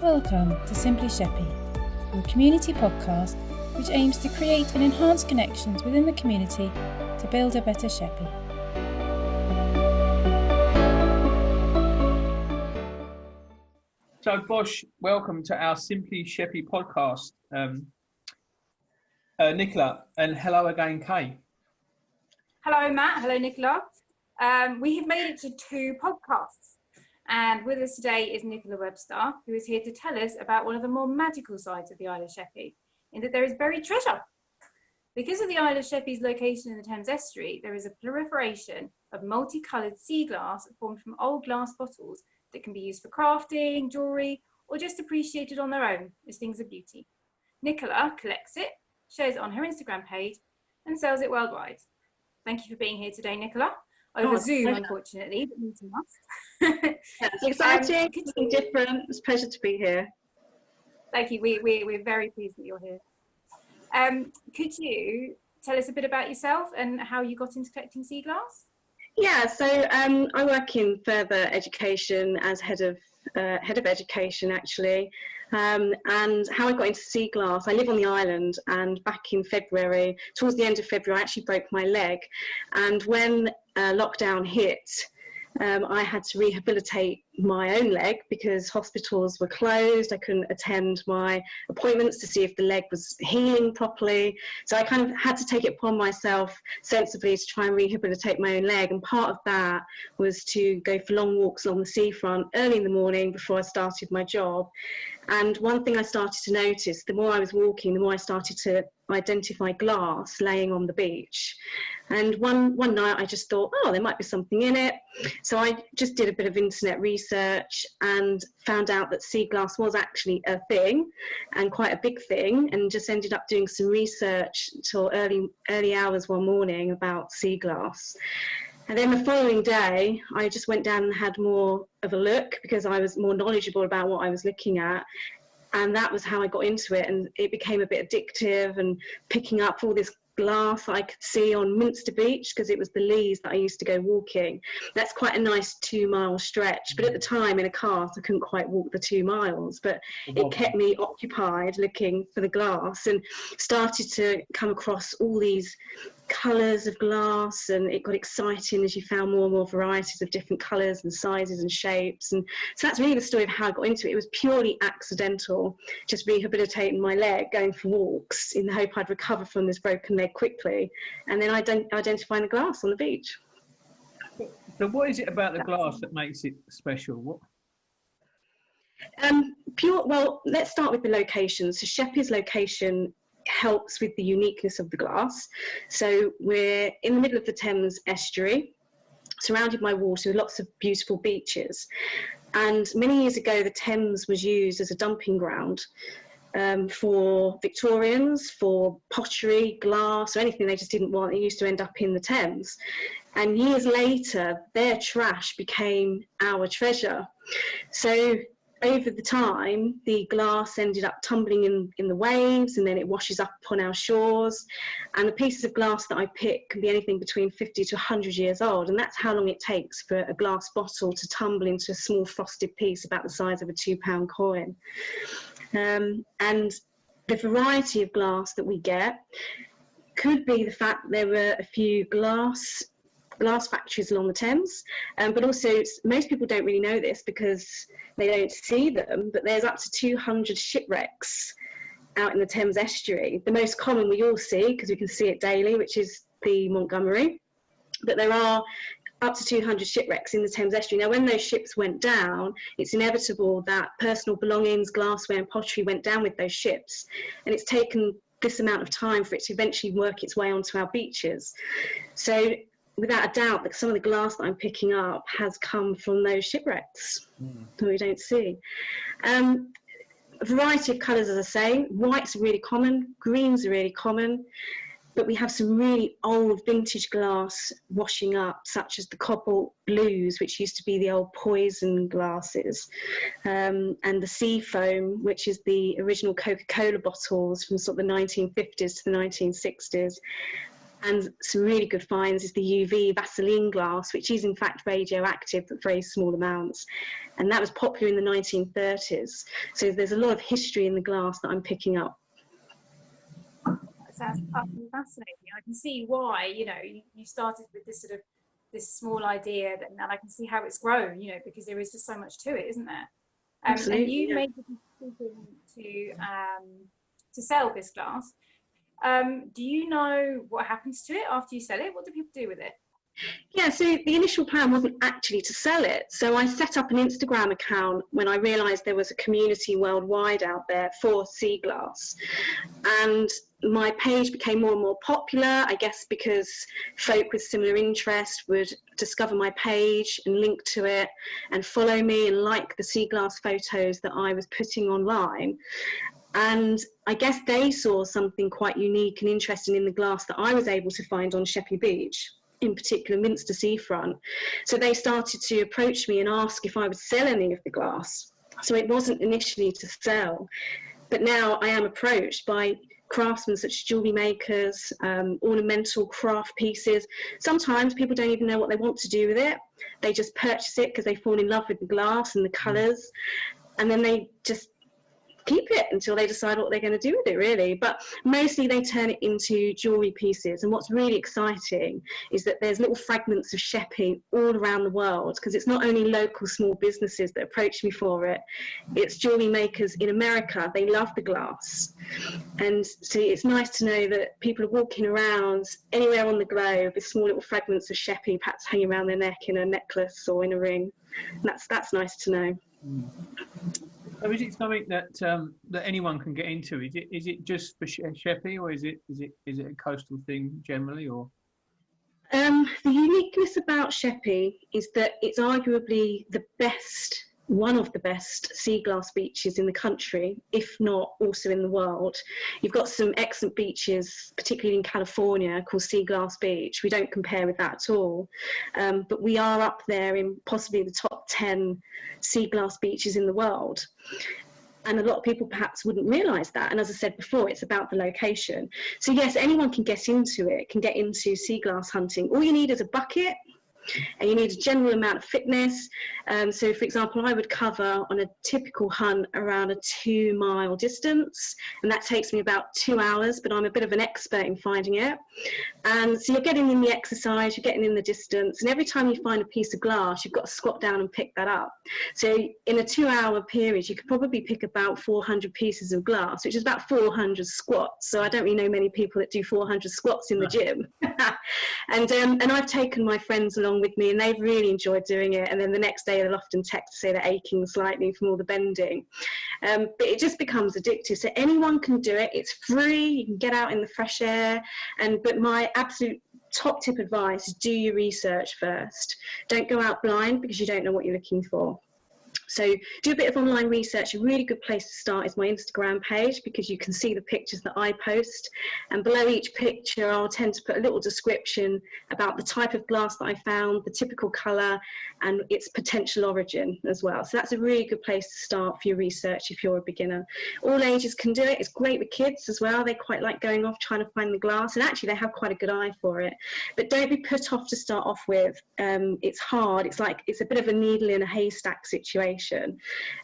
welcome to Simply Sheppey, your community podcast which aims to create and enhance connections within the community to build a better Sheppey. So Bosh, welcome to our Simply Sheppey podcast. Nicola, and hello again, Kay. Hello, Matt. Hello, Nicola. We have made it to 2 podcasts. And with us today is Nicola Webster, who is here to tell us about one of the more magical sides of the Isle of Sheppey, in that there is buried treasure. Because of the Isle of Sheppey's location in the Thames estuary, there is a proliferation of multicoloured sea glass formed from old glass bottles that can be used for crafting, jewellery, or just appreciated on their own as things of beauty. Nicola collects it, shares it on her Instagram page, and sells it worldwide. Thank you for being here today, Nicola. Over Zoom, unfortunately, but meeting us. Yeah, it's exciting, something different. It's a pleasure to be here. Thank you. We're very pleased that you're here. Could you tell us a bit about yourself and how you got into collecting sea glass? Yeah, so I work in further education as head of education, actually. And how I got into sea glass, I live on the island, and back in February, towards the end of February, I actually broke my leg. And when lockdown hit, I had to rehabilitate my own leg because hospitals were closed. I couldn't attend my appointments to see if the leg was healing properly. So I kind of had to take it upon myself sensibly to try and rehabilitate my own leg. And part of that was to go for long walks along the seafront early in the morning before I started my job. And one thing I started to notice, the more I was walking, the more I started to identify glass laying on the beach. And one night I just thought, oh, there might be something in it. So I just did a bit of internet research and found out that sea glass was actually a thing, and quite a big thing, and just ended up doing some research till early hours one morning about sea glass. And then the following day, I just went down and had more of a look because I was more knowledgeable about what I was looking at. And that was how I got into it. And it became a bit addictive, and picking up all this glass I could see on Minster Beach, because it was the Leas that I used to go walking. That's quite a nice 2-mile stretch. But at the time in a cart, I couldn't quite walk the 2 miles. But it kept me occupied looking for the glass, and started to come across all these colours of glass, and it got exciting as you found more and more varieties of different colours and sizes and shapes. And so that's really the story of how I got into it. It was purely accidental, just rehabilitating my leg, going for walks in the hope I'd recover from this broken leg quickly, and then identifying the glass on the beach. So what is it about the glass that makes it special? What? Well, let's start with the location. So Sheppey's location helps with the uniqueness of the glass. So we're in the middle of the Thames estuary, surrounded by water with lots of beautiful beaches. And many years ago, the Thames was used as a dumping ground for Victorians, for pottery, glass, or anything they just didn't want. It used to end up in the Thames. And years later, their trash became our treasure. So over the time, the glass ended up tumbling in the waves, and then it washes up upon our shores. And the pieces of glass that I pick can be anything between 50 to 100 years old. And that's how long it takes for a glass bottle to tumble into a small frosted piece about the size of a £2 coin. And the variety of glass that we get could be the fact that there were a few glass factories along the Thames, but also most people don't really know this because they don't see them, but there's up to 200 shipwrecks out in the Thames estuary. The most common we all see, because we can see it daily, which is the Montgomery, but there are up to 200 shipwrecks in the Thames estuary. Now, when those ships went down, it's inevitable that personal belongings, glassware and pottery went down with those ships, and it's taken this amount of time for it to eventually work its way onto our beaches. So without a doubt, that some of the glass that I'm picking up has come from those shipwrecks that we don't see. A variety of colours, as I say. Whites are really common, greens are really common, but we have some really old vintage glass washing up, such as the cobalt blues, which used to be the old poison glasses, and the sea foam, which is the original Coca-Cola bottles from sort of the 1950s to the 1960s. And some really good finds is the UV Vaseline glass, which is in fact radioactive at very small amounts. And that was popular in the 1930s. So there's a lot of history in the glass that I'm picking up. That sounds utterly fascinating. I can see why, you know, you started with this sort of this small idea, and I can see how it's grown, you know, because there is just so much to it, isn't there? Absolutely, and you yeah. made the decision to sell this glass. Do you know what happens to it after you sell it? What do people do with it? Yeah, so the initial plan wasn't actually to sell it. So I set up an Instagram account when I realised there was a community worldwide out there for sea glass. And my page became more and more popular, I guess because folk with similar interest would discover my page and link to it and follow me and like the sea glass photos that I was putting online. And I guess they saw something quite unique and interesting in the glass that I was able to find on Sheppey Beach, in particular Minster seafront. So they started to approach me and ask if I would sell any of the glass. So it wasn't initially to sell, but now I am approached by craftsmen such as jewellery makers, ornamental craft pieces. Sometimes people don't even know what they want to do with it. They just purchase it because they fall in love with the glass and the colours, and then they just keep it until they decide what they're going to do with it, really. But mostly they turn it into jewellery pieces. And what's really exciting is that there's little fragments of Sheppey all around the world, because it's not only local small businesses that approach me for it, it's jewellery makers in America. They love the glass. And so it's nice to know that people are walking around anywhere on the globe with small little fragments of Sheppey perhaps hanging around their neck in a necklace or in a ring. And that's nice to know. So is it something that that anyone can get into? Is it just for Sheppey, or is it a coastal thing generally, or? The uniqueness about Sheppey is that it's arguably one of the best sea glass beaches in the country, if not also in the world. You've got some excellent beaches, particularly in California, called Sea Glass Beach. We don't compare with that at all. But we are up there in possibly the top 10 sea glass beaches in the world. And a lot of people perhaps wouldn't realise that. And as I said before, it's about the location. So yes, anyone can get into it, can get into sea glass hunting. All you need is a bucket, and you need a general amount of fitness. So for example, I would cover on a typical hunt around a 2-mile distance, and that takes me about 2 hours, but I'm a bit of an expert in finding it. And so you're getting in the exercise, you're getting in the distance, and every time you find a piece of glass, you've got to squat down and pick that up. So in a 2-hour period, you could probably pick about 400 pieces of glass, which is about 400 squats. So I don't really know many people that do 400 squats in the gym. And I've taken my friends along with me, and they've really enjoyed doing it. And then the next day they'll often text to say they're aching slightly from all the bending. But it just becomes addictive. So anyone can do it. It's free. You can get out in the fresh air. But my absolute top tip advice is do your research first. Don't go out blind, because you don't know what you're looking for. So do a bit of online research. A really good place to start is my Instagram page, because you can see the pictures that I post, and below each picture I'll tend to put a little description about the type of glass that I found, the typical colour, and its potential origin as well. So that's a really good place to start for your research if you're a beginner. All ages can do it. It's great with kids as well. They quite like going off trying to find the glass, and actually they have quite a good eye for it. But don't be put off to start off with. It's hard. It's a bit of a needle in a haystack situation.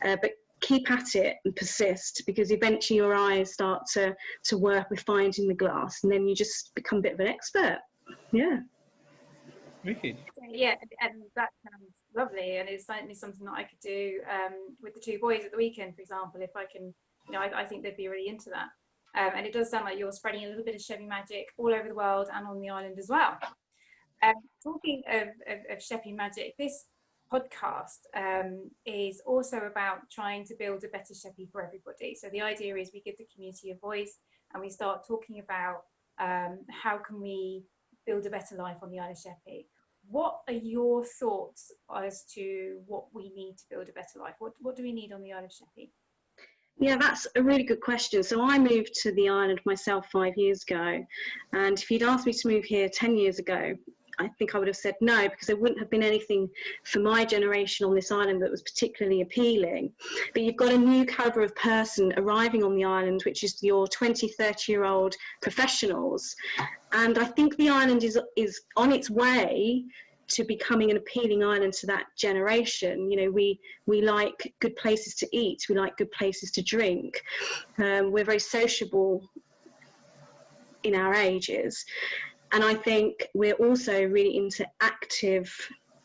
But keep at it and persist, because eventually your eyes start to work with finding the glass, and then you just become a bit of an expert. Yeah. Wicked. Yeah, and that sounds lovely, and it's certainly something that I could do with the 2 boys at the weekend, for example, if I can. You know, I think they'd be really into that. And it does sound like you're spreading a little bit of Sheppey magic all over the world and on the island as well. Talking of Sheppey magic, this podcast is also about trying to build a better Sheppey for everybody. So the idea is we give the community a voice, and we start talking about how can we build a better life on the Isle of Sheppey. What are your thoughts as to what we need to build a better life? What do we need on the Isle of Sheppey? Yeah, that's a really good question. So I moved to the island myself 5 years ago, and if you'd asked me to move here 10 years ago, I think I would have said no, because there wouldn't have been anything for my generation on this island that was particularly appealing. But you've got a new calibre of person arriving on the island, which is your 20, 30-year-old professionals. And I think the island is on its way to becoming an appealing island to that generation. You know, we like good places to eat, we like good places to drink. We're very sociable in our ages. And I think we're also really into active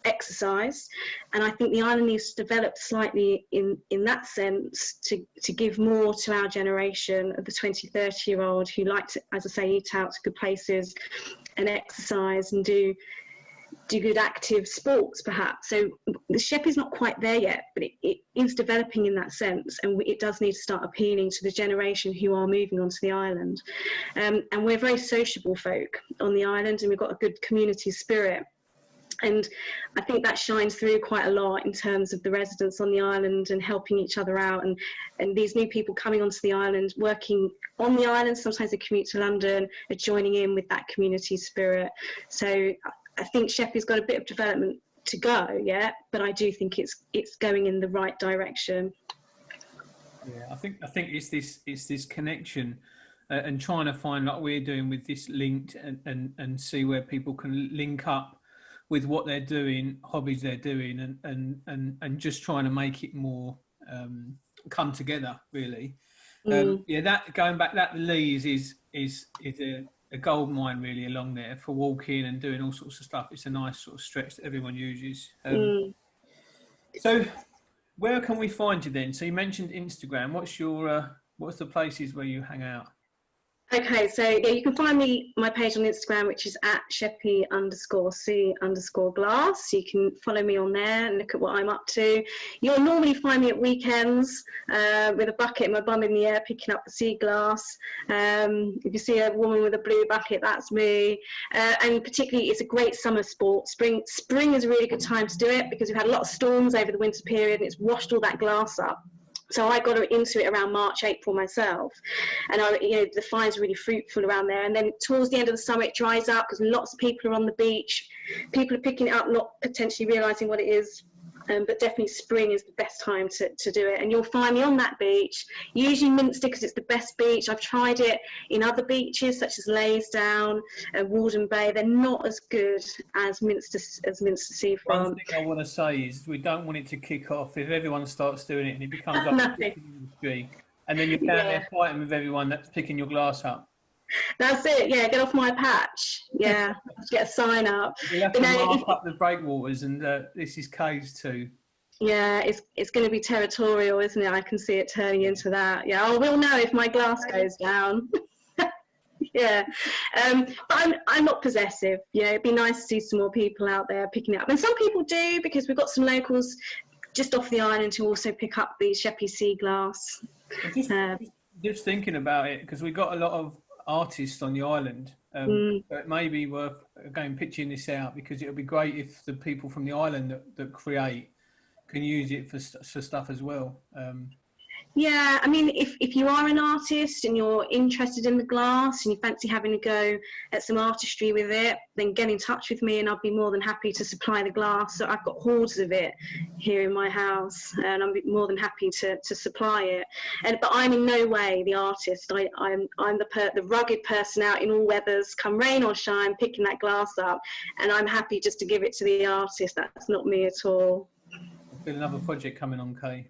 exercise. And I think the island needs to develop slightly in that sense to give more to our generation of the 20, 30-year-old who like to, as I say, eat out to good places and exercise and do good active sports, perhaps. So the Sheppey's not quite there yet, but it is developing in that sense, and it does need to start appealing to the generation who are moving onto the island. And we're very sociable folk on the island, and we've got a good community spirit. And I think that shines through quite a lot in terms of the residents on the island and helping each other out, and these new people coming onto the island, working on the island, sometimes they commute to London, are joining in with that community spirit. So I think Sheppey's got a bit of development to go, yeah, but I do think it's going in the right direction. Yeah, I think it's this connection and trying to find, like we're doing with this linked, and see where people can link up with what they're doing, hobbies they're doing, and just trying to make it more come together, really. Yeah, that going back, that Lees is a gold mine really along there for walking and doing all sorts of stuff. It's a nice sort of stretch that everyone uses. So where can we find you then? So you mentioned Instagram. What's the places where you hang out? Okay, so yeah, you can find my page on Instagram, which is at Sheppey_Sea_Glass. You can follow me on there and look at what I'm up to. You'll normally find me at weekends with a bucket and my bum in the air picking up the sea glass. If you see a woman with a blue bucket, that's me. And particularly, it's a great summer sport. Spring is a really good time to do it because we've had a lot of storms over the winter period and it's washed all that glass up. So I got into it around March, April myself, and the finds are really fruitful around there. And then towards the end of the summer, it dries up because lots of people are on the beach. People are picking it up, not potentially realising what it is. But definitely spring is the best time to do it. And you'll find me on that beach, usually Minster because it's the best beach. I've tried it in other beaches such as Laysdown and Walden Bay. They're not as good as Minster Seafront. One thing I want to say is we don't want it to kick off if everyone starts doing it and it becomes like the industry, and then you're down there fighting with everyone that's picking your glass up. That's it, yeah, get off my patch. Yeah, get a sign up. We have to mark up the breakwaters, and this is caves too. Yeah, it's going to be territorial, isn't it? I can see it turning into that. Yeah, I will know if my glass goes down. Yeah, but I'm not possessive. Yeah, it'd be nice to see some more people out there picking it up, and some people do because we've got some locals just off the island who also pick up the Sheppey Sea Glass. Just thinking about it, because we got a lot of artists on the island, but it may be worth pitching this out, because it would be great if the people from the island that create can use it for stuff as well. Yeah, I mean, if you are an artist and you're interested in the glass and you fancy having a go at some artistry with it, then get in touch with me and I'll be more than happy to supply the glass. So I've got hoards of it here in my house and I'm more than happy to supply it. But I'm in no way the artist. I'm the rugged person out in all weathers, come rain or shine, picking that glass up, and I'm happy just to give it to the artist. That's not me at all. Got another project coming on, Kay.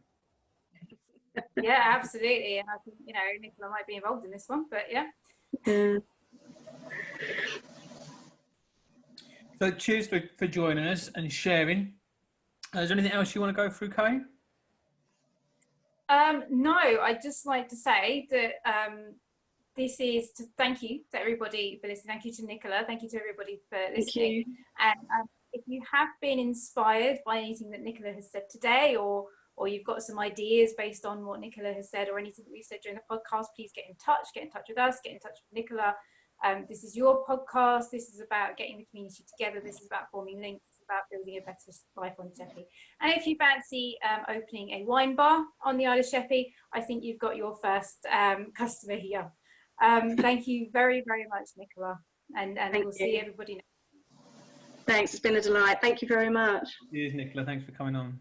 Yeah, absolutely. And I think, Nicola might be involved in this one, but yeah. So cheers for joining us and sharing. Is there anything else you want to go through, Kay? No, I'd just like to say that this is to thank you to everybody for listening. Thank you to Nicola. Thank you to everybody for listening. And if you have been inspired by anything that Nicola has said today, or you've got some ideas based on what Nicola has said or anything that we've said during the podcast, please get in touch with us, get in touch with Nicola. This is your podcast. This is about getting the community together. This is about forming links. It's about building a better life on Sheppey. And if you fancy opening a wine bar on the Isle of Sheppey, I think you've got your first customer here. Thank you very, very much, Nicola. And we'll see everybody next time. Thanks, it's been a delight. Thank you very much. Cheers, Nicola. Thanks for coming on.